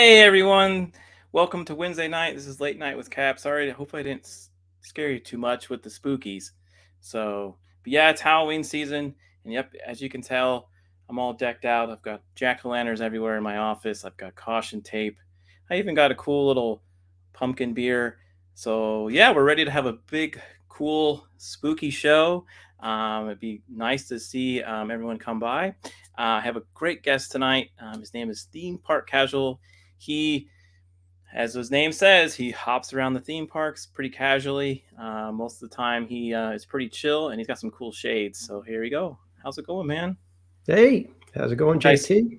Hey everyone, welcome to Wednesday night. This is Late Night with Cap. Sorry, hopefully I didn't scare you too much with the spookies. But yeah, it's Halloween season, and yep, as you can tell, I'm all decked out. I've got jack-o'-lanterns everywhere in my office. I've got caution tape. I even got a cool little pumpkin beer. So yeah, we're ready to have a big, cool, spooky show. It'd be nice to see everyone come by. I have a great guest tonight. His name is Theme Park Casual. He, as his name says, he hops around the theme parks pretty casually. Most of the time, he is pretty chill, and he's got some cool shades. So here we go. How's it going, man? Hey, how's it going, Nice. JT?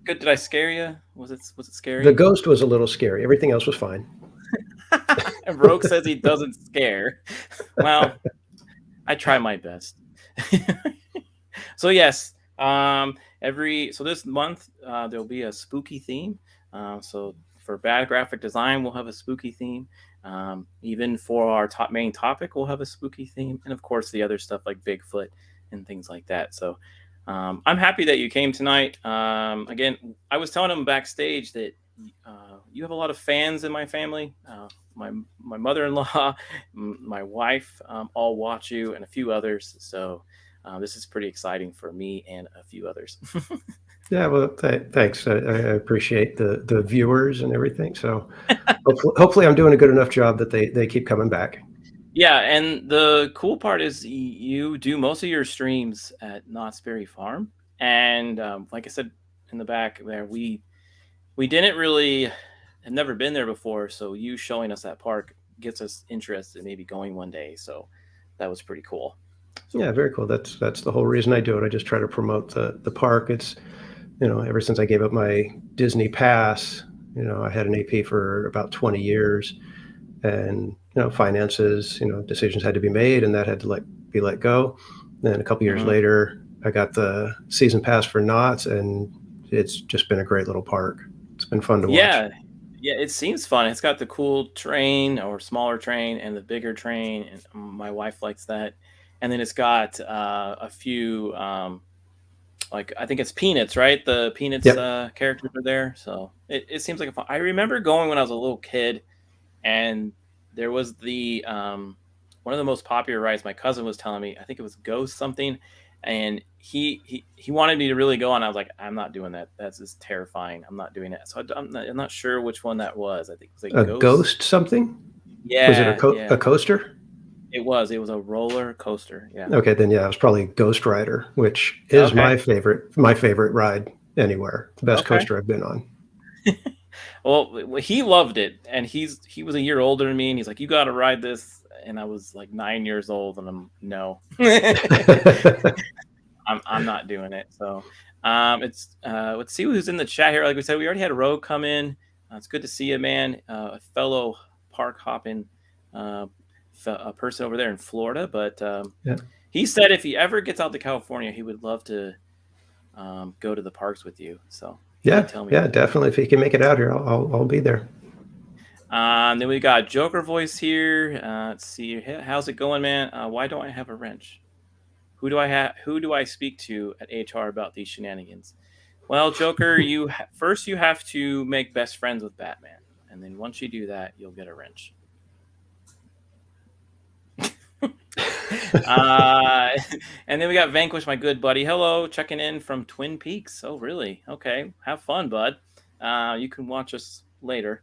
Good. Did I scare you? Was it The scary? ghost was a little scary. Everything else was fine. And Rogue says he doesn't scare. Well, I try my best. So yes, so this month there'll be a spooky theme. So for bad graphic design, we'll have a spooky theme. Even for our main topic, we'll have a spooky theme, and of course the other stuff like Bigfoot and things like that. So I'm happy that you came tonight. Again, I was telling him backstage that you have a lot of fans in my family. My mother-in-law, my wife, all watch you, and a few others. So this is pretty exciting for me and a few others. Yeah, well, thanks. I appreciate the viewers and everything. So hopefully I'm doing a good enough job that they keep coming back. Yeah, and the cool part is you do most of your streams at Knott's Berry Farm, and like I said in the back there, we didn't really have never been there before, so you showing us that park gets us interested in maybe going one day. So that was pretty cool. So, Yeah, very cool. That's the whole reason I do it. I just try to promote the park. It's ever since I gave up my Disney pass, I had an AP for about 20 years, and finances, decisions had to be made, and that had to be let go. Then a couple years mhm. later, I got the season pass for Knott's, and it's just been a great little park. It's been fun to watch. Yeah, yeah, it seems fun. It's got the cool train or smaller train and the bigger train, and my wife likes that. And then it's got a few like I think it's Peanuts, right? The Peanuts Yep. characters are there, so it seems like a fun. I remember going when I was a little kid, and there was the one of the most popular rides. My cousin was telling me, I think it was Ghost something, and he wanted me to really go on. I was like, I'm not doing that. That's just terrifying. I'm not doing that. So I'm not sure which one that was. I think it was like A Ghost. ghost something? Was it Yeah, yeah, a coaster? it was. It was a roller coaster. Yeah. Okay, then yeah, it was probably Ghost Rider, which is Okay. my favorite ride anywhere. The best Okay. coaster I've been on. Well, he loved it, and he was a year older than me, and he's like, "You got to ride this." And I was like 9 years old, and I'm no, I'm not doing it. So, it's let's see who's in the chat here. Like we said, we already had a Rogue come in. It's good to see you, man. A fellow park hopping uh, a person over there in Florida, but Yeah. he said if he ever gets out to California, he would love to go to the parks with you. So he did Yeah, tell me yeah, that. definitely. If you can make it out here, I'll be there. Then we got Joker voice here. Let's see, how's it going, man? Why don't I have a wrench? Who do I have? Who do I speak to at HR about these shenanigans? Well, Joker, first you have to make best friends with Batman, and then once you do that, you'll get a wrench. uh, and then we got Vanquish, my good buddy. Hello, checking in from Twin Peaks. Oh, really? Okay, have fun, bud. You can watch us later.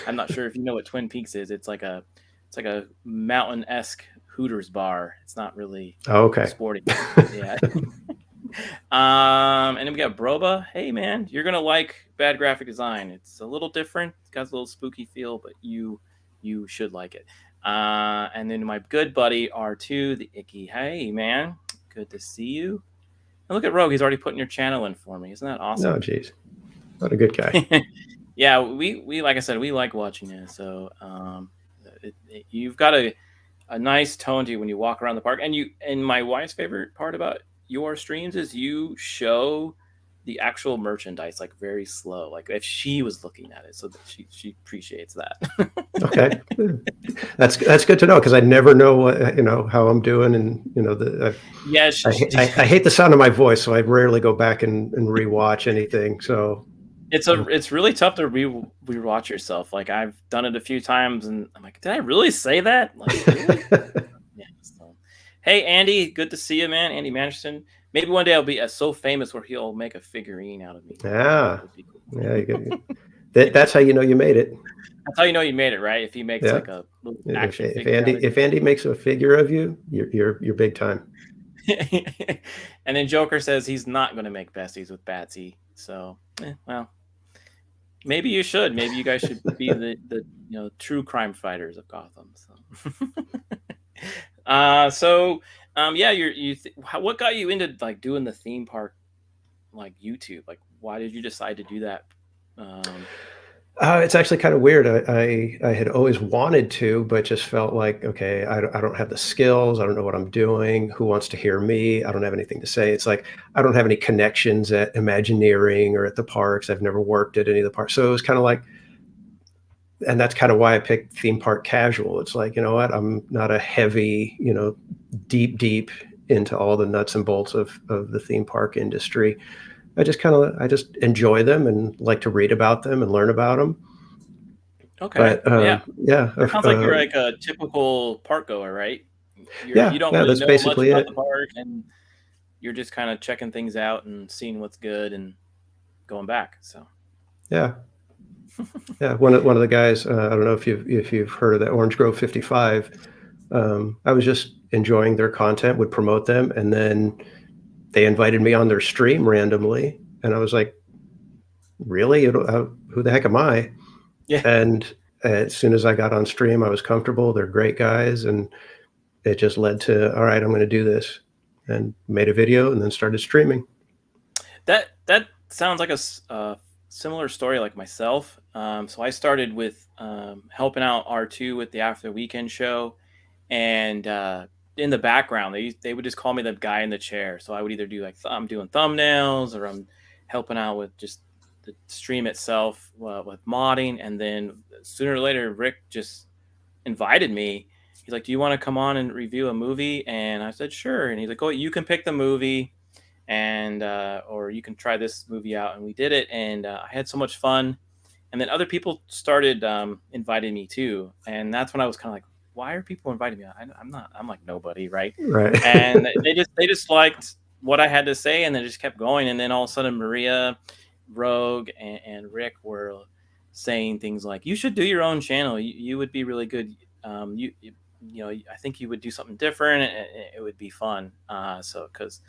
I'm not sure if you know what Twin Peaks is. It's like a mountain-esque Hooters bar. It's not really Oh, okay. sporty. Yeah. And then we got Broba. Hey man, you're gonna like bad graphic design. It's a little different. It's got a little spooky feel, but you should like it. And then my good buddy R2, the Icky. Hey man, good to see you. And look at Rogue. He's already putting your channel in for me. Isn't that No, awesome? geez, what a good guy. Yeah, we like I said, we like watching it. So you've got a nice tone to you when you walk around the park. And my wife's favorite part about your streams is you show the actual merchandise like very slow, like if she was looking at it, so that she appreciates that. Okay, that's good to know because I never know how I'm doing, and Yeah, I hate the sound of my voice, so I rarely go back and rewatch anything. So It's really tough to rewatch yourself. Like I've done it a few times, and I'm like, did I really say that? Like really? Yeah. So, hey Andy, good to see you, man. Andy Manderson. Maybe one day I'll be so famous where he'll make a figurine out of me. Yeah, That'd be yeah. cool. That's how you know you made it. That's how you know you made it, right? If he makes Yeah. like a little If action if figure Andy out of if you. Andy makes a figure of you, you're big time. And then Joker says he's not going to make besties with Batsy. So, well, maybe you should. Maybe you guys should be the true crime fighters of Gotham. So, so yeah, what got you into like doing the theme park like YouTube? Like, why did you decide to do that? Um, It's actually kind of weird. I had always wanted to, but just felt like, okay, I don't have the skills. I don't know what I'm doing. Who wants to hear me? I don't have anything to say. It's like I don't have any connections at Imagineering or at the parks. I've never worked at any of the parks. So it was kind of like, and that's kind of why I picked theme park casual. It's like, you know what? I'm not a heavy, deep into all the nuts and bolts of the theme park industry. I just enjoy them and like to read about them and learn about them. okay, But yeah, yeah, that sounds like you're like a typical park goer, right? You yeah, don't yeah, really that's know much basically about it. the park, and you're just kind of checking things out and seeing what's good and going back. So Yeah, yeah. One of the guys, I don't know if you've heard of that Orange Grove 55. I was just enjoying their content, would promote them, and then they invited me on their stream randomly, and I was like, really? Who the heck am I? yeah, And as soon as I got on stream, I was comfortable. They're great guys, and it just led to, all right, I'm going to do this, and made a video, and then started streaming. that sounds like a similar story like myself. So I started with helping out R2 with the After the Weekend show, and in the background they would just call me the guy in the chair. So I would either do like I'm doing thumbnails or I'm helping out with just the stream itself with modding, and then sooner or later Rick just invited me. He's like, "Do you want to come on and review a movie?" And I said, "Sure." And he's like, "Oh, you can pick the movie, and or you can try this movie out." And we did it, and I had so much fun. And then other people started inviting me too, and that's when I was kind of like, "Why are people inviting me?" I'm not. I'm like nobody, right? Right. And they just liked what I had to say, and they just kept going. And then all of a sudden, Maria, Rogue, and Rick were saying things like, "You should do your own channel. You would be really good. I think you would do something different. And it would be fun." So because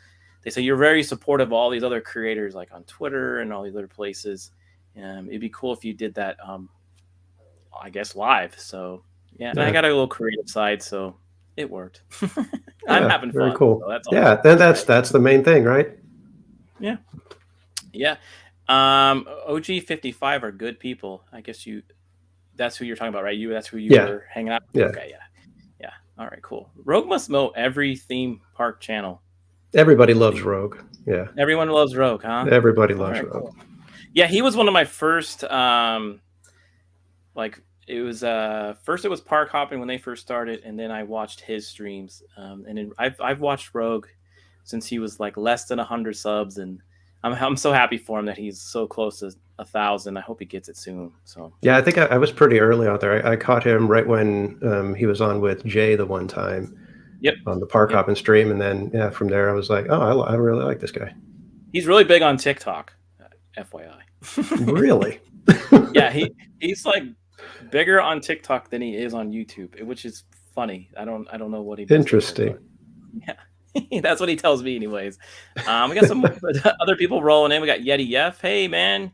they say you're very supportive of all these other creators, like on Twitter and all these other places. It'd be cool if you did that. I guess live. So yeah, and I Yeah. got a little creative side, so it worked. I'm Yeah, having very fun, so cool. that's all that Yeah, then matters, right? that's the main thing, right? Yeah, yeah. OG 55 are good people. I guess you. That's who you're talking about, right? That's who you Yeah, were hanging out with. yeah. Okay, yeah, yeah. All right, cool. Rogue must know every theme park channel. Everybody Must loves be. Rogue. Yeah, Everyone loves Rogue, huh? everybody All loves right, Rogue. cool. Yeah, he was one of my first like it was first it was park hopping when they first started, and then I watched his streams, and then I've watched Rogue since he was like less than 100 subs, and I'm so happy for him that he's so close to 1,000. I hope he gets it soon. So Yeah, I think I was pretty early out there. I caught him right when he was on with Jay the one time yep, on the park yep. hopping stream, and then yeah, from there I was like, oh, I really like this guy. He's really big on TikTok, FYI. Really Yeah, he's like bigger on TikTok than he is on YouTube, which is funny. I don't know what he does there, interesting. but yeah, that's what he tells me, anyways. We got some other people rolling in. We got Yeti Yef. Hey man,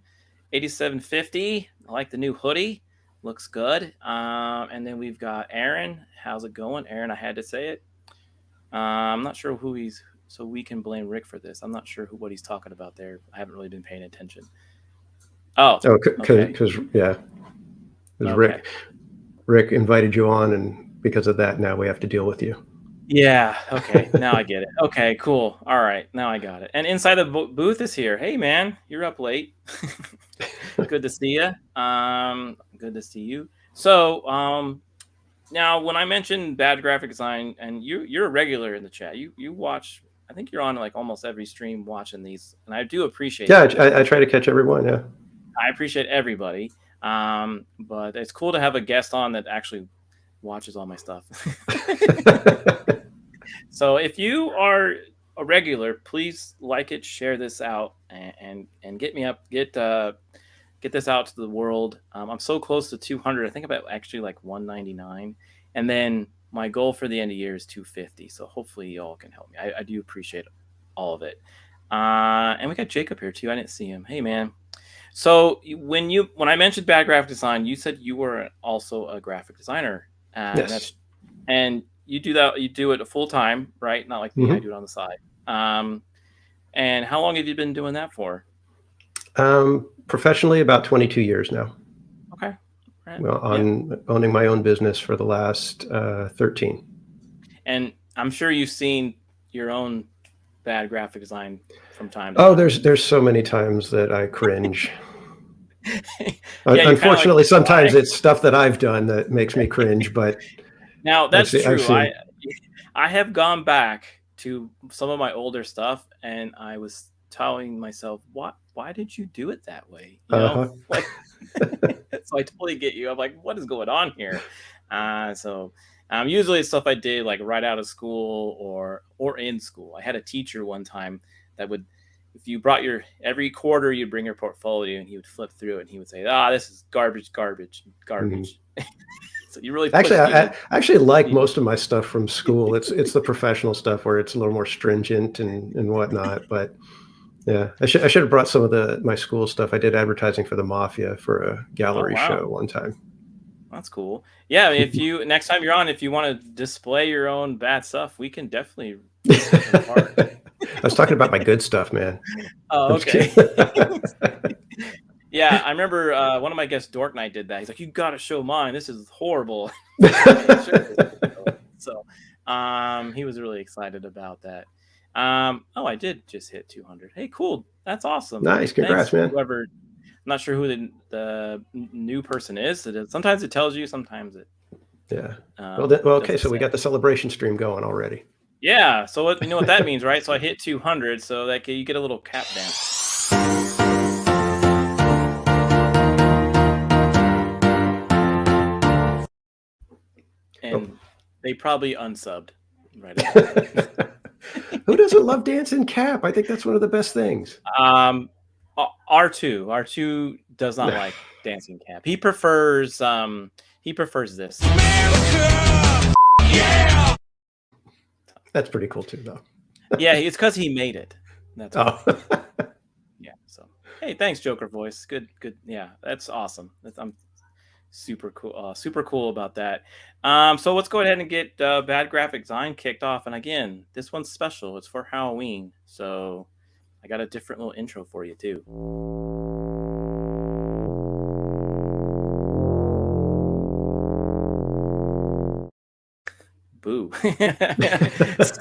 8750. I like the new hoodie. Looks good. And then we've got Aaron. How's it going, Aaron? I had to say it. I'm not sure who he's. So we can blame Rick for this. I'm not sure what he's talking about there. I haven't really been paying attention. Oh, Oh, okay, because yeah, because okay. Rick invited you on, and because of that, now we have to deal with you. Yeah. Okay. Now I get it. Okay. Cool. All right. Now I got it. And inside the booth is here. Hey, man, you're up late. Good to see you. Good to see you. So, now when I mentioned bad graphic design, and you're a regular in the chat. You watch. I think you're on like almost every stream watching these, and I do appreciate Yeah, that. I I try appreciate to it. catch everyone. Yeah, I appreciate everybody. But it's cool to have a guest on that actually watches all my stuff. So if you are a regular, please like it, share this out, and get me up, get this out to the world. I'm so close to 200. I think about actually like 199, and then my goal for the end of the year is 250. So hopefully y'all can help me. I do appreciate all of it. And we got Jacob here too. I didn't see him. Hey man. So when I mentioned bad graphic design, you said you were also a graphic designer, and Yes. that's and you do that. You do it full time, right? Not like me. I Hmm. do it on the side. And how long have you been doing that for? Professionally, about 22 years now. Okay. Right. Well, Yeah. on owning my own business for the last 13. And I'm sure you've seen your own bad graphic design from time to Oh, time. there's so many times that I cringe. Yeah, you're kind of like, Unfortunately, why? sometimes it's stuff that I've done that makes me cringe, but Now that's I've true. seen. I have gone back to some of my older stuff, and I was telling myself, why did you do it that way? You know, Uh-huh. like so I totally get you. I'm like, what is going on here? So usually it's stuff I did like right out of school or in school. I had a teacher one time that would, if you brought your every quarter, you'd bring your portfolio, and he would flip through it, and he would say, this is garbage, garbage, Mhm. garbage. So you really Actually, pushed me I to actually like be. most of my stuff from school. It's the professional stuff where it's a little more stringent and whatnot. But yeah, I should have brought some of the my school stuff. I did advertising for the Mafia for a Oh gallery wow, show one time. that's cool. Yeah, if you next time you're on, if you want to display your own bad stuff, we can definitely rip it apart. I was talking about my good stuff, man. Oh, I'm just kidding. okay. Yeah, I remember one of my guests, Dork Knight, did that. He's like, "You got to show mine. This is horrible." Like, okay, sure. So, he was really excited about that. Oh, I did just hit 200. Hey, cool. That's awesome. Nice, Thanks, congrats, man. whoever. I'm not sure who the new person is. Sometimes it tells you, sometimes it Yeah. Well, okay, doesn't so we say. got the celebration stream going already. Yeah. So you know what that means, right? So I hit 200, so that you get a little cap dance, Oh. and they probably unsubbed right at that point. Who doesn't love dancing cap? I think that's one of the best things. Um, R2 does not like dancing cap. He prefers this. That's pretty cool too, though. Yeah, it's because he made it. That's why. Oh. Yeah. So hey, thanks, Joker Voice. Good. Yeah, that's awesome. I'm super cool about that. So let's go ahead and get Bad Graphic Design kicked off. And again, this one's special. It's for Halloween, so I got a different little intro for you too. Boo.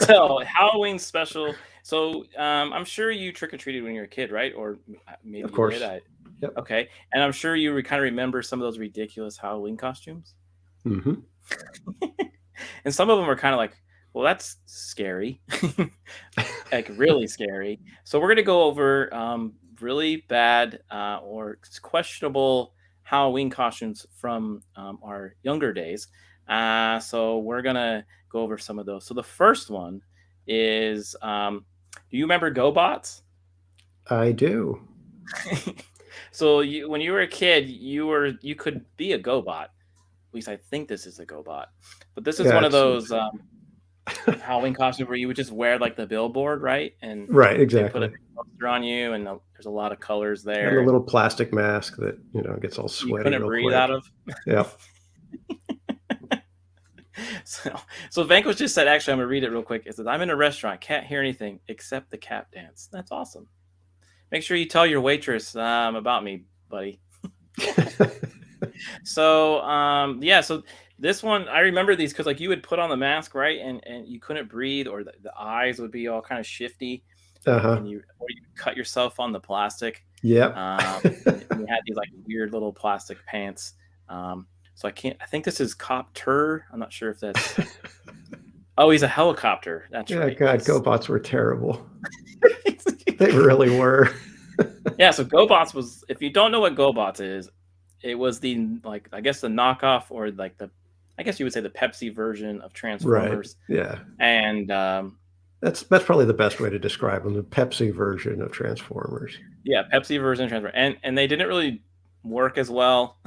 So Halloween special. So I'm sure you trick or treated when you were a kid, right? Or maybe Of you did. course. Yep. Okay, and I'm sure you kind of remember some of those ridiculous Halloween costumes. Hmm. And some of them are kind of like, well, that's scary, like really scary. So we're gonna go over really bad or questionable Halloween costumes from our younger days. So we're gonna go over some of those. So the first one is, do you remember GoBots? I do. So when you were a kid, you could be a GoBot. At least I think this is a GoBot. But this is Yeah, one of it's those Halloween costumes where you would just wear like the billboard, right? And right, they put a exactly. poster on you, and there's a lot of colors And the there, and little plastic mask that, gets all you sweaty couldn't real breathe out quick. of. Yep. So, so Vanquish just said, actually, I'm gonna read it real quick. It says, "I'm in a restaurant, can't hear anything except the cap dance." That's awesome. Make sure you tell your waitress about me, buddy. So yeah, so this one I remember these because like you would put on the mask, right, and you couldn't breathe, or the eyes would be all kind of shifty, Uh-huh. and you cut yourself on the plastic. Yep. And you had these like weird little plastic pants. So I think this is copter. I'm not sure if that's. Oh, he's a helicopter. That's Yeah, right. God, He's GoBots were terrible. They really were. Yeah, so GoBots was, if you don't know what GoBots is, it was the, like, I guess the knockoff, or like the, I guess you would say the Pepsi version of Right. Transformers. Yeah. And That's probably the best way to describe them, the Pepsi version of Transformers. yeah, Pepsi version of Transformers. And they didn't really work as well.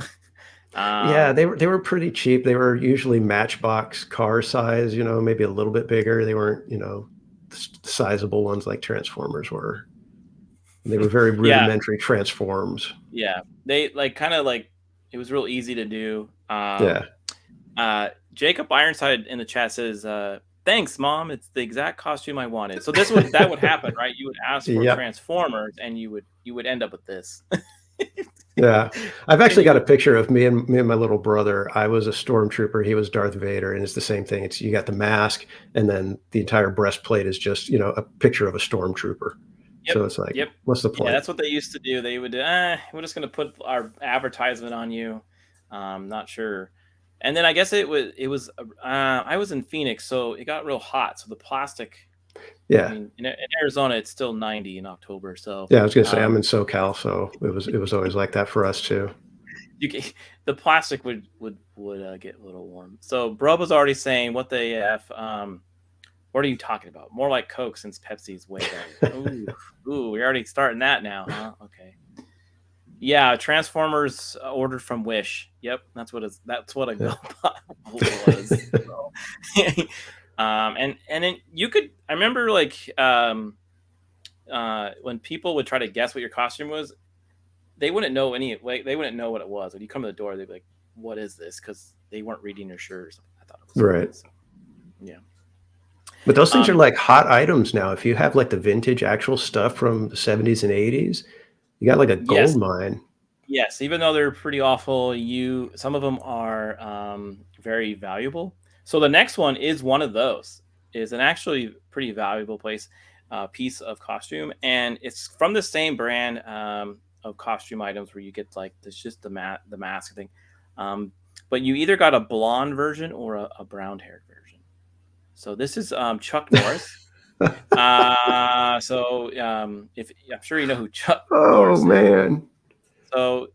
Yeah, um they were pretty cheap. They were usually Matchbox car size, maybe a little bit bigger. They weren't, sizable ones like Transformers were. They were very yeah, rudimentary transforms. yeah. They like kind of like, it was real easy to do. Yeah. Jacob Ironside in the chat says, "Thanks, mom. It's the exact costume I wanted." So that would happen, right? You would ask for Yep. Transformers, and you would end up with this. Yeah. I've And actually you got a would, picture of me and my little brother. I was a stormtrooper, he was Darth Vader, and it's the same thing. It's you got the mask, and then the entire breastplate is just, a picture of a stormtrooper. yep, So it's like, yep, what's the yeah. point? That's what they used to do. They would, we're just gonna put our advertisement on you. Not sure. And then I guess it was. I was in Phoenix, so it got real hot. So the plastic. I Yeah. mean, in Arizona, it's still 90 in October. So Yeah, I was gonna say I'm in um, SoCal, so it was always like that for us too. you can, the plastic would get a little warm. So Brub was already saying, "What the f? What are you talking about? More like Coke, since Pepsi's way better." Ooh, ooh, we're already starting that now, huh? Okay. Yeah, Transformers, ordered from Wish. Yep, that's what a Yeah. GoBot was. So, and then you could. I remember, like, when people would try to guess what your costume was, they wouldn't know any, like, they wouldn't know what it was. When you come to the door, they'd be like, "What is this?" Because they weren't reading your shirt or something. I thought it was funny. Right. So yeah. But those things are Um, like hot items now. If you have, like, the vintage actual stuff from the '70s and '80s, you got, like, a yes, gold mine. yes. Even though they're pretty awful, some of them are, very valuable. So the next one is one of those. Is an actually pretty valuable piece of costume, and it's from the same brand, of costume items, where you get, like, this just the mask thing. Um, but you either got a blonde version or a brown haired version. So this is, Chuck Norris. If I'm sure you know who Chuck Oh, Norris is. man. So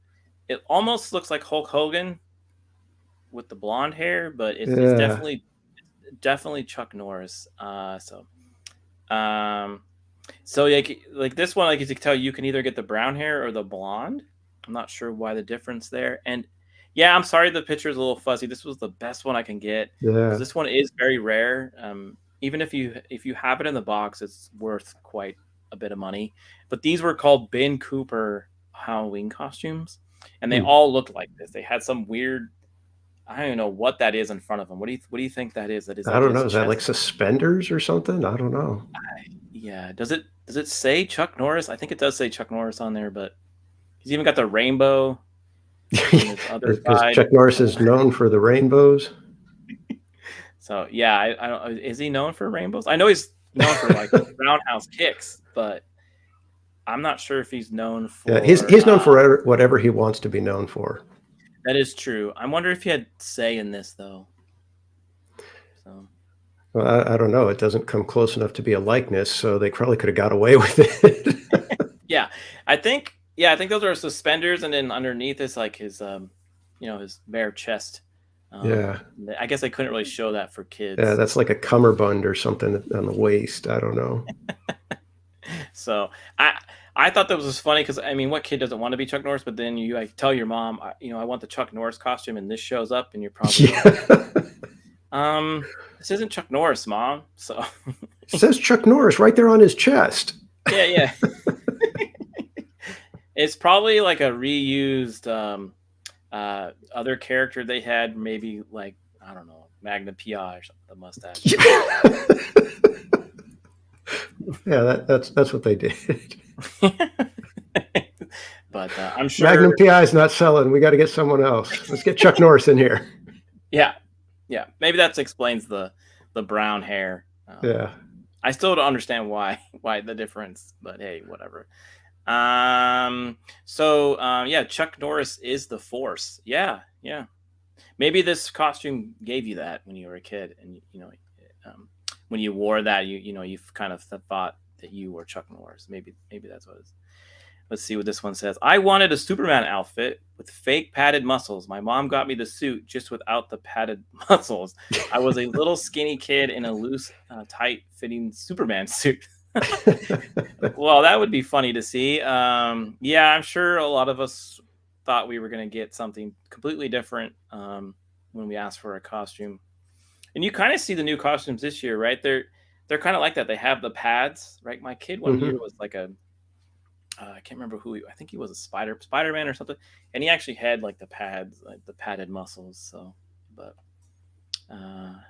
it almost looks like Hulk Hogan with the blonde hair, but it's Yeah. definitely Chuck Norris. Um, so like this one, like, as you can tell, you can either get the brown hair or the blonde. I'm not sure why the difference there. And yeah, I'm sorry the picture is a little fuzzy. This was the best one I can get, because Yeah. this one is very rare. Even if you have it in the box, it's worth quite a bit of money. But these were called Ben Cooper Halloween costumes, and they Hmm. all looked like this. They had some weird, I don't even know what that is in front of him. What do you think that is? That is I like don't know. his Is that like chest? suspenders or something? I don't know. Yeah. Does it say Chuck Norris? I think it does say Chuck Norris on there, but he's even got the rainbow on his other Because side. Chuck Norris So, is known for the rainbows. so yeah, I don't. Is he known for rainbows? I know he's known for, like, roundhouse kicks, but I'm not sure if he's known Yeah, he's for. he's known for whatever he wants to be known for. That is true. I wonder if he had say in this though. So Well, I don't know. It doesn't come close enough to be a likeness, so they probably could have got away with it. yeah, I think those are suspenders, and then underneath is like his, his bare chest. Um, Yeah. I guess I couldn't really show that for Yeah, kids. that's like a cummerbund or something on the waist. I don't know. So I thought that was funny, because I mean, what kid doesn't want to be Chuck Norris? But then you, like, tell your mom, I want the Chuck Norris costume, and this shows up, and you're probably like, Yeah. this isn't Chuck Norris, mom. So It says Chuck Norris right there on his chest. yeah, yeah, it's probably like a reused, other character they had, maybe, like, I don't know, Magna PI or something, the mustache. Yeah, that's what they did. But I'm Magnum sure, PI is not selling. We got to get someone else. Let's get Chuck Norris in here. yeah, yeah, maybe that explains the brown hair. Yeah. I still don't understand why the difference, but hey, whatever. Yeah, Chuck Norris is the Force. Yeah, yeah. Maybe this costume gave you that when you were a kid, and um, when you wore that, you've kind of thought that you were Chuck Norris. Maybe that's what it is. Let's see what this one says. I wanted a Superman outfit with fake padded muscles. My mom got me the suit just without the padded muscles. I was a little skinny kid in a loose, tight fitting Superman suit. Well, that would be funny to see. Yeah, I'm sure a lot of us thought we were going to get something completely different when we asked for a costume. And you kind of see the new costumes this year, right? They're kind of like that. They have the pads, right? My kid one year Hmm. was like a I can't remember who I think he was a Spider-Man or something, and he actually had like the pads, like the padded muscles. So, but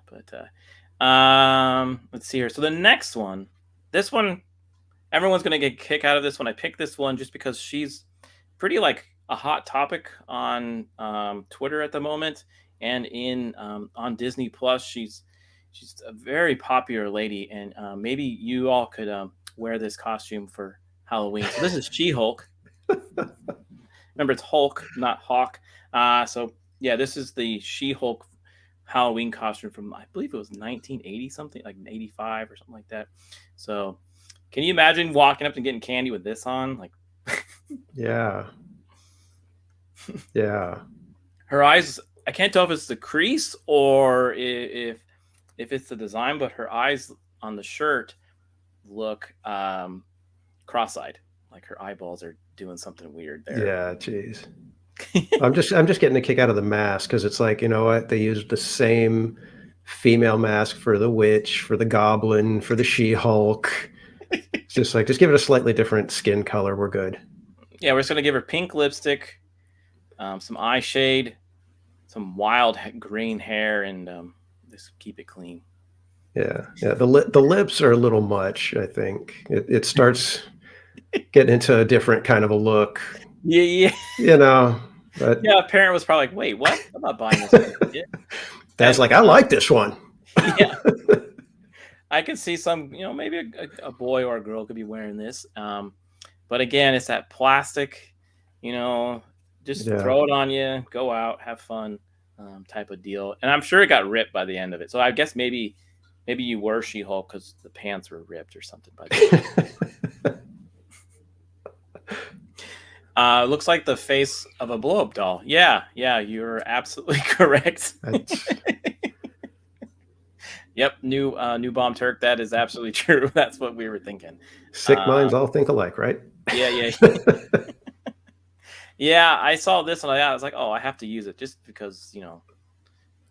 let's see here. So the next one, this one, everyone's gonna get a kick out of this one. I picked this one just because she's pretty like a hot topic on Twitter at the moment, and in on Disney Plus. She's a very popular lady, and maybe you all could wear this costume for Halloween. So this is She-Hulk. Remember, it's Hulk, not Hawk. So yeah, this is the She-Hulk Halloween costume from I believe it was 1980 something, like 85 or something like that. So can you imagine walking up and getting candy with this on? Like Yeah. Yeah. her eyes, I can't tell if it's the crease or if it's the design, but her eyes on the shirt look cross-eyed, like her eyeballs are doing something weird there. Yeah. Jeez. I'm just getting a kick out of the mask because it's like, you know what? They used the same female mask for the witch, for the goblin, for the She-Hulk. It's just like, just give it a slightly different skin color. We're good. Yeah, we're just gonna give her pink lipstick, some eye shade, some wild green hair, and just keep it clean. Yeah. Yeah. The lips are a little much, I think. It starts getting into a different kind of a look, Yeah, yeah, you know. But yeah. A parent was probably like, "Wait, what? I'm not buying this for the kid." Dad's And like, I like this one. yeah, I can see some, maybe a boy or a girl could be wearing this. But again, it's that plastic, you know, just Yeah. throw it on you, go out, have fun, type of deal. And I'm sure it got ripped by the end of it. So I guess maybe you were She-Hulk because the pants were ripped or something by the end. Looks like the face of a blow-up doll. Yeah, yeah, you're absolutely correct. That's Yep, new bomb Turk. That is absolutely true. That's what we were thinking. sick Uh, minds all think alike, right? yeah, yeah, yeah. I saw this and I was like, oh, I have to use it just because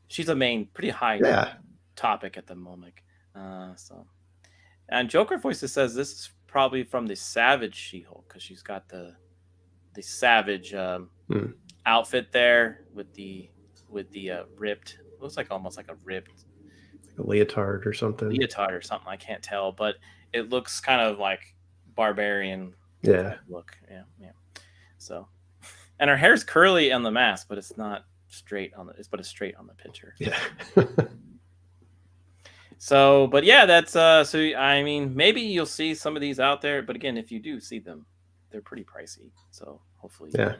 she's a pretty high Yeah. topic at the moment. So, and Joker Voices says this is probably from the Savage She-Hulk because she's got the Savage Hmm. outfit there with the ripped. Looks like almost like a ripped A leotard or something. leotard or something. I can't tell, but it looks kind of like barbarian Yeah. type look. Yeah, yeah. So, and her hair's curly on the mask, but it's not straight on it's straight on the picture. Yeah. So, but yeah, that's so I mean, maybe you'll see some of these out there, but again, if you do see them, they're pretty pricey. So, hopefully. Yeah.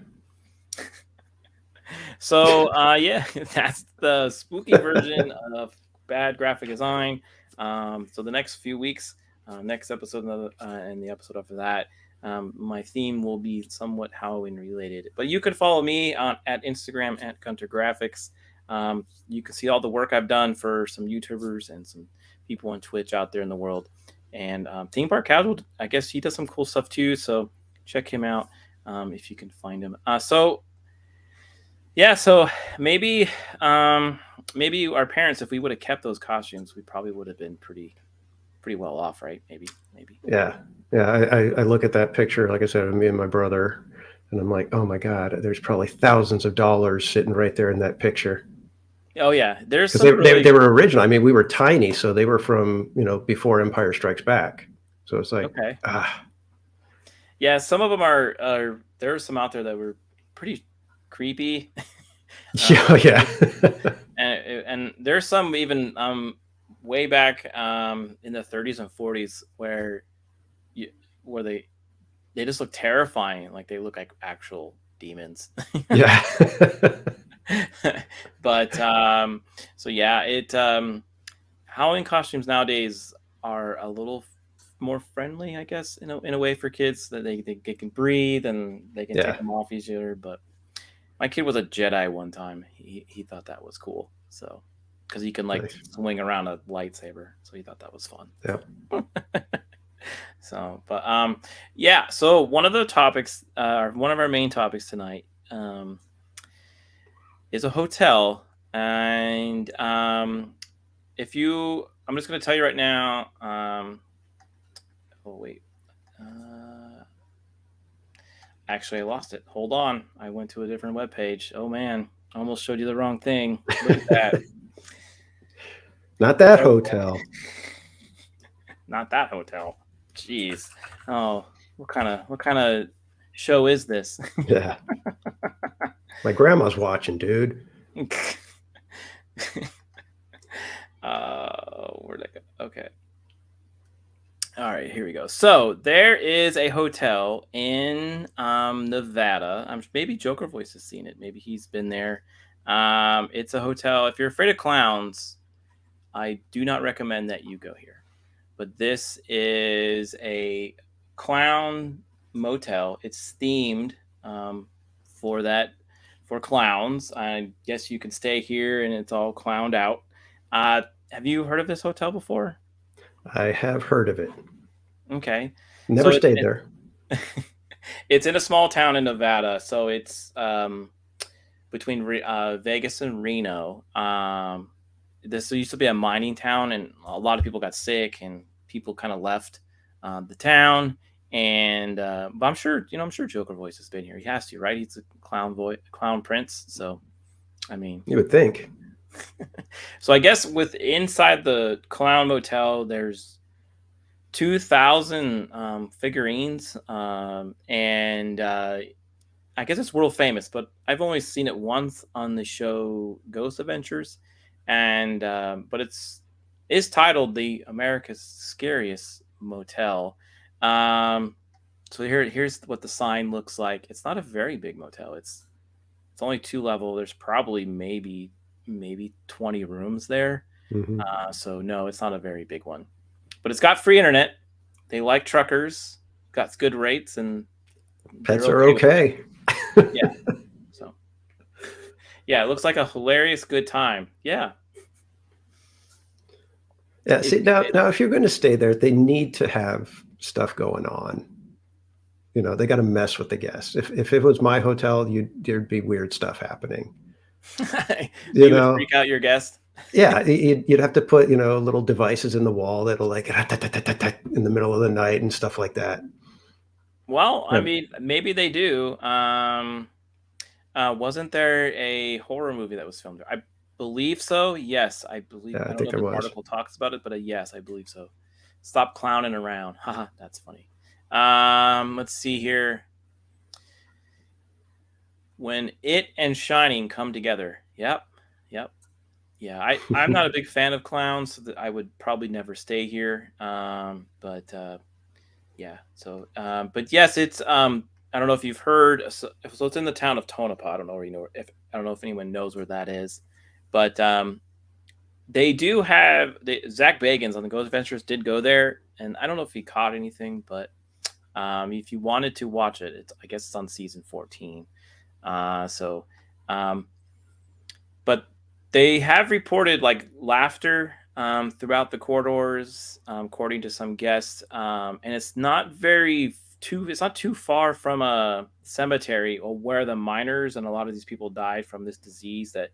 So, yeah, that's the spooky version of bad graphic design. So the next few weeks, next episode and the episode after that, my theme will be somewhat Halloween related. But you can follow me at Instagram at Gunter Graphics. You can see all the work I've done for some YouTubers and some people on Twitch out there in the world. And Theme Park Casual, I guess he does some cool stuff too. So check him out if you can find him. Yeah, so maybe maybe our parents, if we would have kept those costumes, we probably would have been pretty well off, right? Maybe. Yeah. Yeah. I look at that picture, like I said, of me and my brother, and I'm like, oh my God, there's probably thousands of dollars sitting right there in that picture. Oh yeah, there's Because some really they were original. I mean, we were tiny, so they were from, before Empire Strikes Back. So it's like, okay. ah, Yeah, some of them are there are some out there that were pretty creepy. yeah, yeah. And there's some even way back in the 30s and 40s where they just look terrifying, like they look like actual demons. Yeah. But so yeah, Halloween costumes nowadays are a little more friendly, I guess, in a way for kids that they can breathe and they can take Yeah, them off easier. But my kid was a Jedi one time. He thought that was cool. So because he can like nice. swing around a lightsaber, so he thought that was fun. Yeah. So, but yeah. So one of the topics, one of our main topics tonight, is a hotel, and if you, I'm just going to tell you right now. Oh wait, uh, actually, I lost it. Hold on, I went to a different web page. Oh man, I almost showed you the wrong thing. Look at that. Not that Okay, hotel. not that hotel. Jeez. Oh, what kind of show is this? Yeah. My grandma's watching, dude. Where'd I go? Okay. All right, here we go. So there is a hotel in Nevada. Maybe Joker Voice has seen it. Maybe he's been there. It's a hotel. If you're afraid of clowns, I do not recommend that you go here. But this is a clown motel. It's themed um, for that for clowns. I guess you can stay here, and it's all clowned out. Have you heard of this hotel before? I have heard of it. Okay, Never so stayed there. it's in a small town in Nevada. So it's between Vegas and Reno. This used to be a mining town, and a lot of people got sick, and people kind of left the town. And but I'm sure I'm sure Joker Voice has been here. He has to, right? He's a clown prince. So I mean, You would think. so I guess with inside the clown motel, there's 2,000 figurines, and I guess it's world famous, but I've only seen it once on the show Ghost Adventures, and but it's titled the America's Scariest Motel. Um, so here's what the sign looks like. It's not a very big motel. It's only two level. There's probably maybe 20 rooms there. Hmm. So no, it's not a very big one, but it's got free internet. They like truckers, got good rates, and they're Pets are okay with it. okay. Yeah. So yeah, it looks like a hilarious good time. Yeah. Yeah. If See, you now, if you're going to stay there, they need to have stuff going on. They got to mess with the guests. If it was my hotel, there'd be weird stuff happening. stay, You you would know, freak out your guest. yeah, you'd have to put little devices in the wall that'll like in the middle of the night and stuff like that. Well, I Yeah, mean, maybe they do. Wasn't there a horror movie that was filmed there? I believe so. Yes, I believe. yeah, I I don't think know if there the was. article talks about it, but yes, I believe so. Stop clowning around. Haha, that's funny. Let's see here. When it and Shining come together. Yep. Yep. Yeah, I'm not a big fan of clowns, so that I would probably never stay here. But yeah, so but yes, it's I don't know if you've heard. So it's in the town of Tonopah. I don't know where I don't know if anyone knows where that is, but they do have Zach Bagans on the Ghost Adventures did go there, and I don't know if he caught anything, but if you wanted to watch it, I guess it's on season 14. So um, but they have reported like laughter throughout the corridors, according to some guests, and it's not too far from a cemetery or where the miners and a lot of these people died from this disease that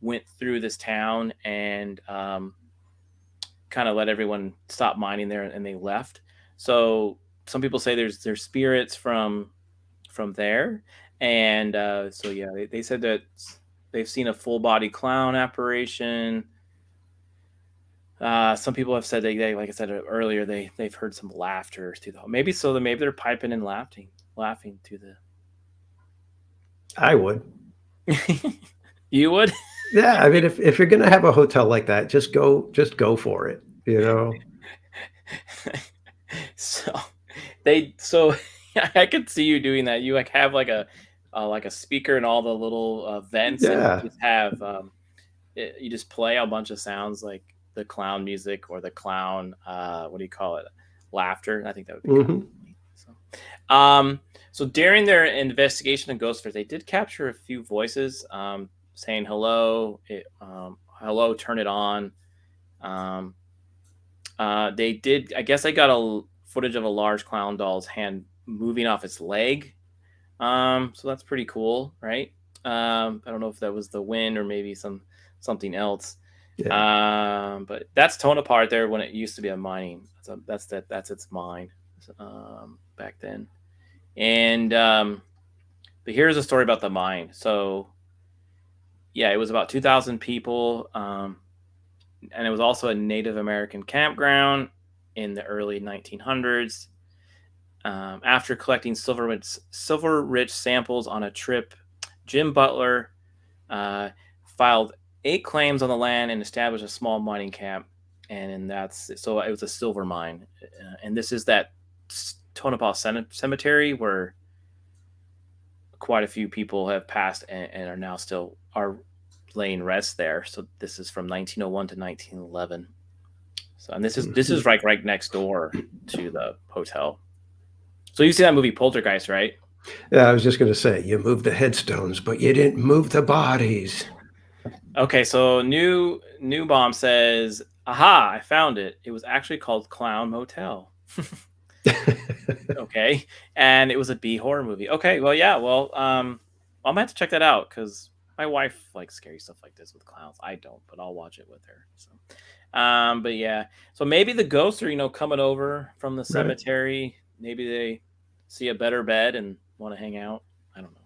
went through this town and kind of let everyone stop mining there and they left. So some people say there's spirits from there, and so yeah, they said that they've seen a full body clown apparition. Some people have said they like I said earlier, they've heard some laughter through the maybe so that maybe they're piping and laughing through I would. the. You would. Yeah, I mean, if you're gonna have a hotel like that, just go for it. So so I could see you doing that. You have like a speaker and all the little vents, and you Yeah, just have you just play a bunch of sounds like the clown music or the clown what do you call it, laughter. I think that would be kind Hmm. of funny. So during their investigation of ghost fairs, they did capture a few voices saying hello, hello, turn it on. Um, they did. I guess I got footage of a large clown doll's hand moving off its leg. So that's pretty cool, right? I don't know if that was the wind or maybe something else. Yeah. But that's Tonopah there when it used to be a mining. That's its mine back then. And but here's a story about the mine. So yeah, it was about 2,000 people, and it was also a Native American campground in the early 1900s. After collecting silver-rich samples on a trip, Jim Butler uh, filed 8 claims on the land and established a small mining camp. And that's so it was a silver mine, and this is that Tonopah Cemetery where quite a few people have passed and are now still are laying rest there. So this is from 1901 to 1911. So and this is Hmm. right next door to the hotel. So you see that movie Poltergeist, right? Yeah, I was just going to say, you moved the headstones, but you didn't move the bodies. Okay, so new bomb says, "Aha! I found it. It was actually called Clown Motel." Okay, and it was a B horror movie. Okay, well, yeah, well, I'm gonna have to check that out because my wife likes scary stuff like this with clowns. I don't, but I'll watch it with her. So, but yeah, so maybe the ghosts are coming over from the Right. cemetery. Maybe they see a better bed and want to hang out. I don't know.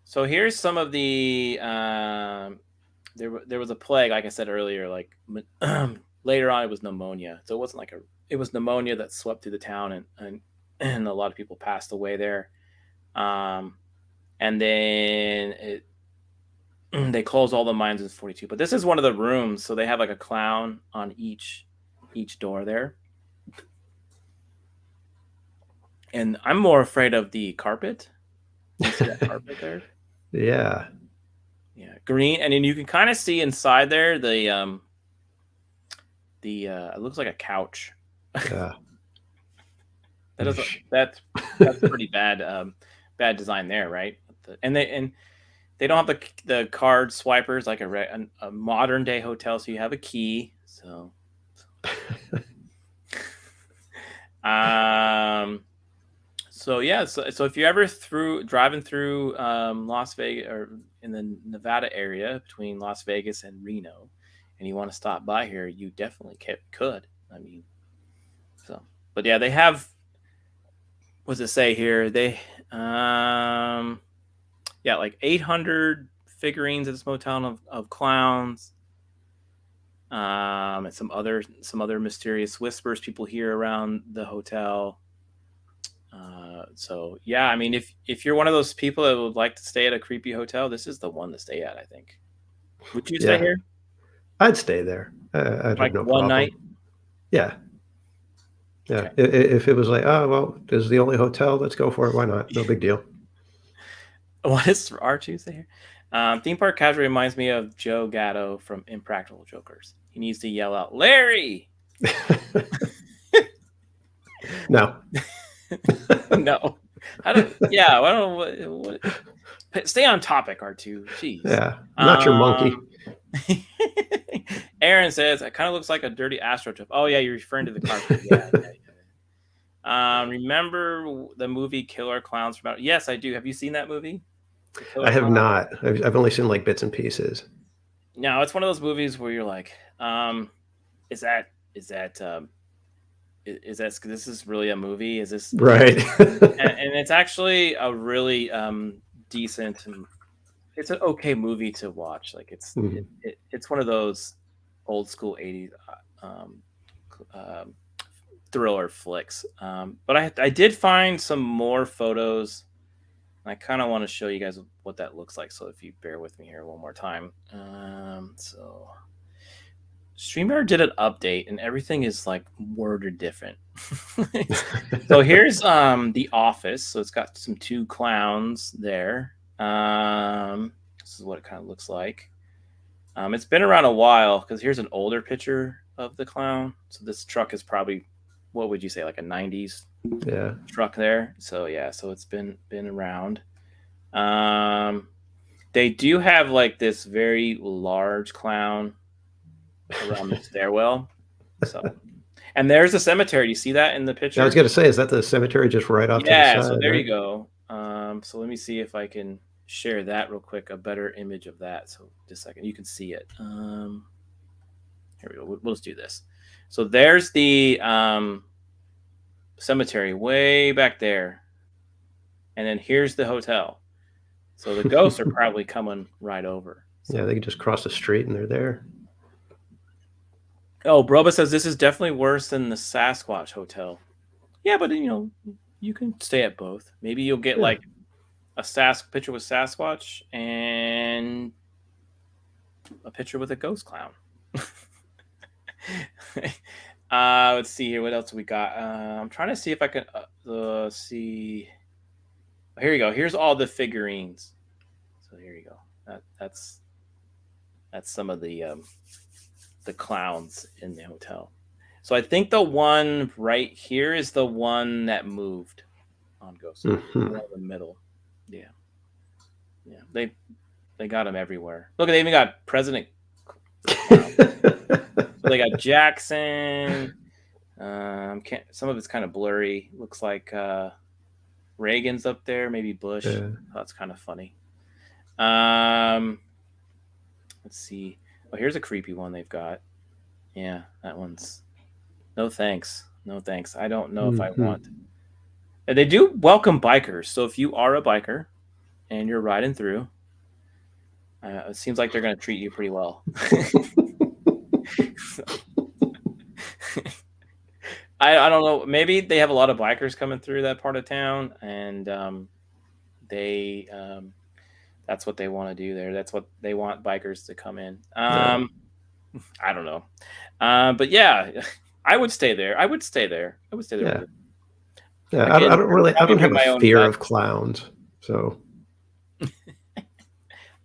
So here's some of the there was a plague, like I said earlier, like later on it was pneumonia. So it wasn't like it was pneumonia that swept through the town and a lot of people passed away there. Um, and then they closed all the mines in 42. But this is one of the rooms, so they have like a clown on each door there. And I'm more afraid of the carpet. You see that carpet there? Yeah. Yeah, green, and then you can kind of see inside there the it looks like a couch. Yeah. That is that's pretty bad design there, right? And they don't have the card swipers like a modern day hotel, so you have a key. So um so yeah, so if you're ever driving through Las Vegas or in the Nevada area between Las Vegas and Reno, and you want to stop by here, you definitely could. I mean, so but yeah, they have what does it say here? They yeah, like 800 figurines at this motel of clowns. And some other mysterious whispers people hear around the hotel. So yeah, I mean, if you're one of those people that would like to stay at a creepy hotel, this is the one to stay at. I think. Would you stay Yeah. here I'd stay there. I'd have like no one night? problem. Yeah. Yeah. Okay. If it was like, oh, well, this is the only hotel, let's go for it. Why not? No big deal. What is R2 say here? Theme park casual reminds me of Joe Gatto from Impractical Jokers. He needs to yell out, "Larry!" No. No. I don't. Yeah. I don't know stay on topic, R2. Jeez. Yeah. Not your monkey. Aaron says it kind of looks like a dirty astroturf. Oh yeah, you're referring to the carpet. Yeah, yeah, yeah. Remember the movie Killer Clowns from Outer? Yes, I do. Have you seen that movie? The I Killer have Clowns. not. I've only seen like bits and pieces. No, it's one of those movies where you're like, is that is that this is really a movie? Is this? Right. And it's actually a really decent and it's an okay movie to watch. Like Mhm. it's one of those old school 80s um, um, thriller flicks. But I did find some more photos. I kind of want to show you guys what that looks like. So if you bear with me here one more time. So StreamYard did an update and everything is like worded different. So here's the office. So it's got some two clowns there. This is what it kind of looks like. It's been around a while because here's an older picture of the clown. So this truck is probably, what would you say, like a '90s Yeah. truck there. So yeah, so it's been around. Um, they do have like this very large clown around the stairwell. So, and there's a cemetery. Do you see that in the I was picture? going to say, is that the cemetery just right off to the Yeah. So side, there right? you go. So let me see if I can share that real quick. A better image of that. So just a second, you can see it. Here we go. We'll just do this. So there's the cemetery way back there, and then here's the hotel. So the ghosts are probably coming right over. Yeah, So, they could just cross the street and they're there. oh, Broba says this is definitely worse than the Sasquatch Hotel. Yeah, but you can stay at both. Maybe you'll get Yeah. like a picture with Sasquatch and a picture with a ghost clown. Let's see here. What else we got? I'm trying to see if I can see. Here you go. Here's all the figurines. So here you go. That's some of the clowns in the hotel. So I think the one right here is the one that moved on Ghost. Mm-hmm. The one in the middle. Yeah, yeah. They got them everywhere. Look, they even got President. So they got Jackson. Some of it's kind of blurry. Looks like Reagan's up there, maybe Bush. Yeah. Oh, that's kind of funny. Let's see. Oh, here's a creepy one they've got. Yeah, that one's no thanks. No thanks. I don't know if I Mm-hmm. want. And they do welcome bikers. So if you are a biker and you're riding through, it seems like they're going to treat you pretty well. I don't know. Maybe they have a lot of bikers coming through that part of town, and they that's what they want to do there. That's what they want bikers to come in. Yeah. I don't know, but yeah, I would stay there. I would stay there. I would stay there Yeah. with it. Yeah. Again, I probably don't have bring a my own fear bed. of clowns. So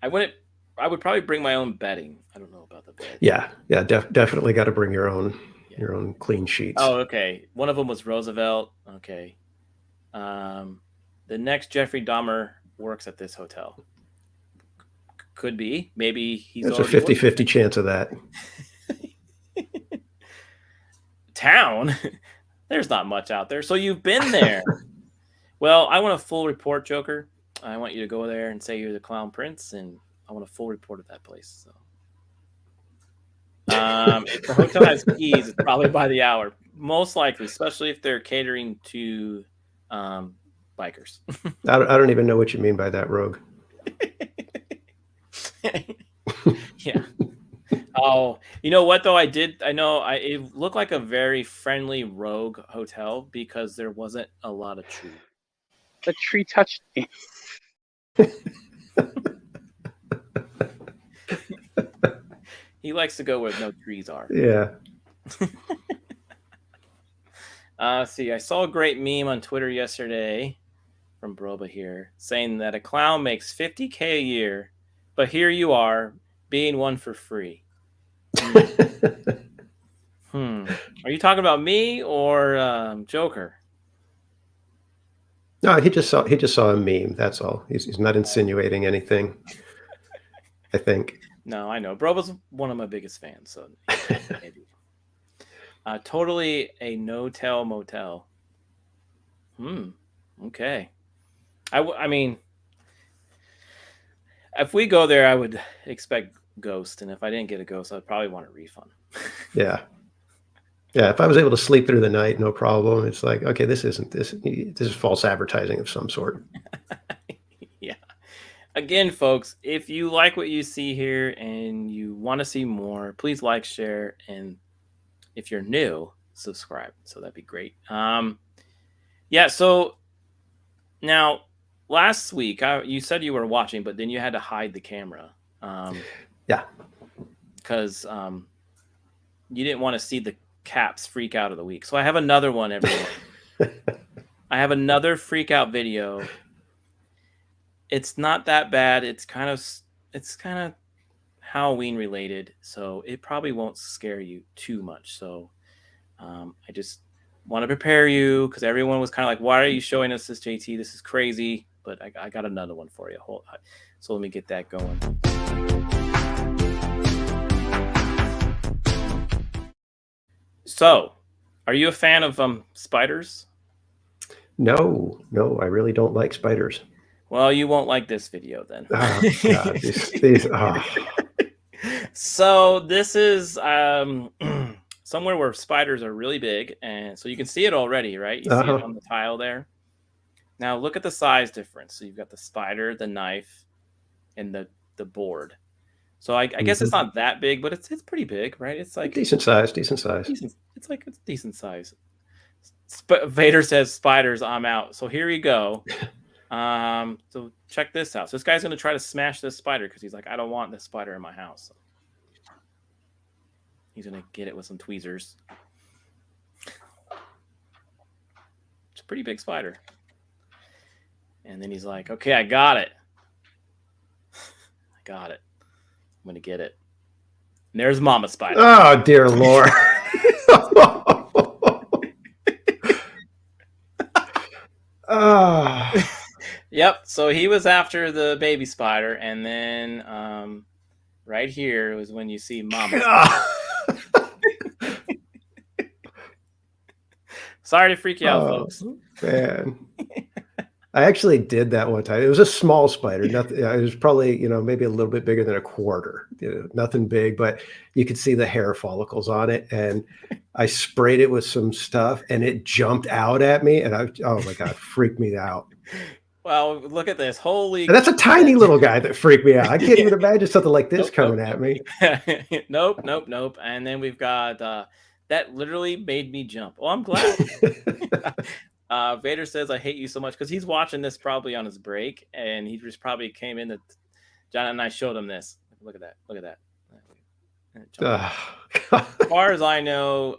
I wouldn't. I would probably bring my own bedding. I don't know about the bed. yeah. Yeah. Definitely got to bring your own clean sheets. Oh, okay. One of them was Roosevelt. Okay. The next Jeffrey Dahmer works at this hotel. Could be. Maybe he's There's a already 50-50 chance of that. town. There's not much out there. So you've been there. Well, I want a full report, Joker. I want you to go there and say you're the Clown Prince, and I want a full report of that place. So, if the hotel has keys, it's probably by the hour, most likely, especially if they're catering to bikers. I don't even know what you mean by that, Rogue. Yeah. Oh, you know what though? I know it looked like a very friendly rogue hotel because there wasn't a lot of trees. The tree touched me. He likes to go where no trees are. Yeah. See, I saw a great meme on Twitter yesterday from Broba here saying that a clown makes $50K a year, but here you are being one for free. Are you talking about me or Joker? No, he just saw a meme. That's all. He's not insinuating anything. I think. No, I know. Broba's one of my biggest fans, so maybe. Totally a no-tell motel. Okay. I mean, if we go there, I would expect ghost, and if I didn't get a ghost, I'd probably want a refund. Yeah. Yeah, if I was able to sleep through the night, no problem. It's like, okay, this is false advertising of some sort. Yeah. Again, folks, if you like what you see here and you want to see more, please like, share, and if you're new, subscribe. So that'd be great. Yeah, so now last week you said you were watching, but then you had to hide the camera. Yeah. Because you didn't want to see the Caps freak out of the week. So I have another one, everyone. I have another freak out video. It's not that bad. It's kind of Halloween related, so it probably won't scare you too much. So I just want to prepare you because everyone was kind of like, "Why are you showing us this, JT? This is crazy." But I got another one for you. So let me get that going. So, are you a fan of spiders? No, no, I really don't like spiders. Well, you won't like this video then. Oh God, these. Oh. So this is somewhere where spiders are really big, and so you can see it already, right? You see it on the tile there. Now look at the size difference. So you've got the spider, the knife, and the board. So I guess it's not that big, but it's pretty big, right? It's like decent size. It's like it's decent size. Vader says spiders, I'm out. So here we go. So check this out. So this guy's gonna try to smash this spider because he's like, I don't want this spider in my house. So he's gonna get it with some tweezers. It's a pretty big spider. And then he's like, okay, I got it. I got it. I'm gonna get it. And there's Mama Spider. Oh dear Lord. Yep. So he was after the baby spider, and then right here was when you see Mama. Sorry to freak you out, folks. Man. I actually did that one time. It was a small spider. Nothing. It was probably, maybe a little bit bigger than a quarter. Nothing big, but you could see the hair follicles on it. And I sprayed it with some stuff, and it jumped out at me. And oh my God, freaked me out. Well, look at this. Holy! And that's a tiny little guy that freaked me out. I can't even imagine something like this coming at me. Nope. And then we've got that literally made me jump. Oh, I'm glad. Vader says, I hate you so much because he's watching this probably on his break, and he just probably came in. John and I showed him this. Look at that. As far as I know,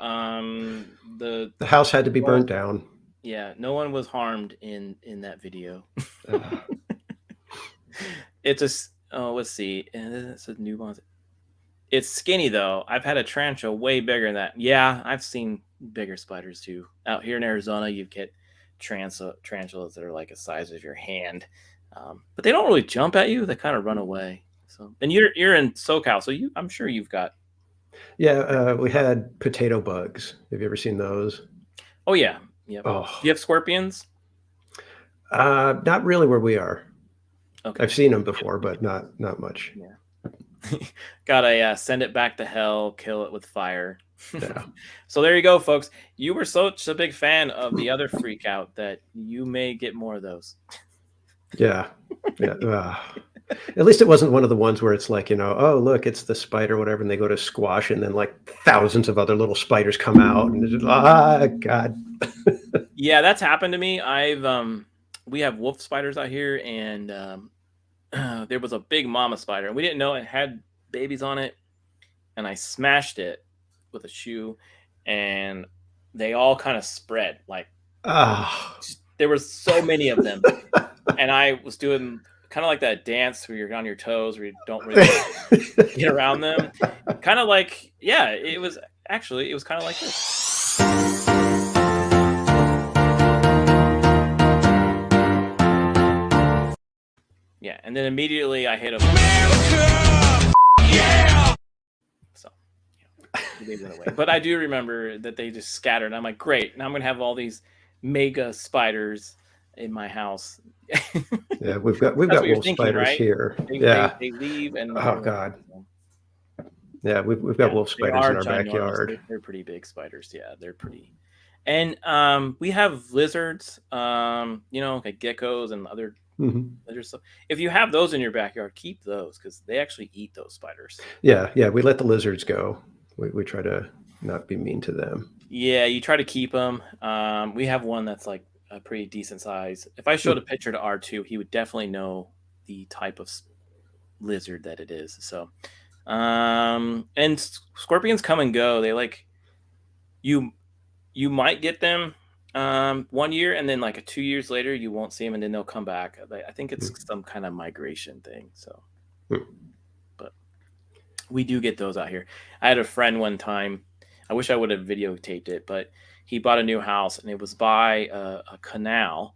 the house had to be burnt down. Yeah, no one was harmed in that video. It's let's see. It's a new one. It's skinny though. I've had a tarantula way bigger than that. Yeah, I've seen bigger spiders too. Out here in Arizona, you get tarantulas that are like the size of your hand, but they don't really jump at you. They kind of run away. So, and you're in SoCal, so I'm sure you've got. Yeah, we had potato bugs. Have you ever seen those? Oh yeah, yeah. Oh. Do you have scorpions? Not really where we are. Okay. I've seen them before, but not much. Yeah. Gotta send it back to hell, kill it with fire. Yeah. So there you go, folks. You were such a big fan of the other freak out that you may get more of those. Yeah. At least it wasn't one of the ones where it's like, oh, look, it's the spider, whatever, and they go to squash, and then like thousands of other little spiders come out, and just, God. Yeah, that's happened to me. We have wolf spiders out here, and there was a big mama spider, and we didn't know it had babies on it, and I smashed it with a shoe, and they all kind of spread. Like, there were so many of them, and I was doing kind of like that dance where you're on your toes, where you don't really get around them. Kind of like, yeah, it was kind of like this. Yeah, and then immediately I hit him. America! Yeah! So, they went away. But I do remember that they just scattered. I'm like, great. Now I'm going to have all these mega spiders in my house. Yeah, we've got wolf spiders, right? Here. They leave and oh God. Yeah, we've got wolf spiders in our backyard. They're pretty big spiders. Yeah, they're pretty. And we have lizards, like geckos and other lizards. So if you have those in your backyard, keep those because they actually eat those spiders. Yeah, we let the lizards go. We try to not be mean to them. Yeah, you try to keep them. We have one that's like a pretty decent size. If I showed a picture to R2, he would definitely know the type of lizard that it is. So, and scorpions come and go. They like you might get them 1 year, and then like 2 years later you won't see them, and then they'll come back. I think it's some kind of migration thing. So, but We do get those out here. I had a friend one time. I wish I would have videotaped it, but he bought a new house and it was by a canal,